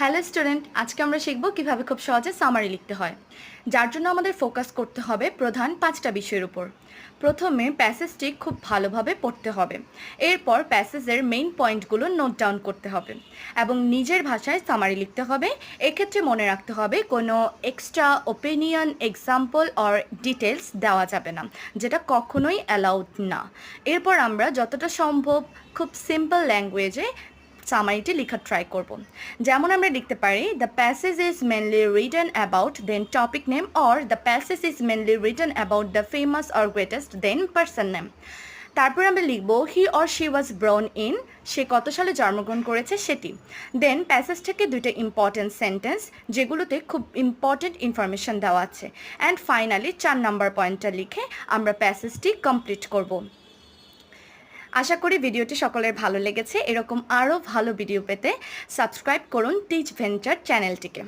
Hello student, আজকে আমরা শিখব কিভাবে খুব সহজে সামারি লিখতে হয়, যার জন্য আমাদের ফোকাস করতে হবে প্রধান 5টা বিষয়ের উপর। প্রথমে প্যাসেজটি খুব ভালোভাবে পড়তে হবে, এরপর প্যাসেজের মেইন পয়েন্টগুলো নোট ডাউন করতে হবে এবং নিজের ভাষায় সামারি লিখতে হবে। এক্ষেত্রে মনে রাখতে হবে কোনো extra opinion, example or details দেওয়া যাবে না, যেটা কখনোই অ্যালাউড না। এরপর আমরা যতটা সম্ভব খুব সিম্পল ল্যাঙ্গুয়েজে সামারিটি লেখার ট্রাই করব। যেমন আমরা লিখতে পারি, the passage is mainly written about then topic name, or the passage is mainly written about the famous or greatest then person name. তারপর আমরা লিখব he or she was born in, সে কত সালে জন্মগ্রহণ করেছে সেটি। দেন প্যাসেজ থেকে দুইটা ইম্পর্টেন্ট সেন্টেন্স যেগুলোতে খুব ইম্পর্টেন্ট ইনফরমেশন দেওয়া আছে। অ্যান্ড ফাইনালি 4 নাম্বার পয়েন্টটা লিখে আমরা প্যাসেজটি কমপ্লিট করব। আশা করি ভিডিওটি সকলের ভালো লেগেছে। এরকম আরও ভালো ভিডিও পেতে সাবস্ক্রাইব করুন টিচ ভেঞ্চার চ্যানেলটিকে।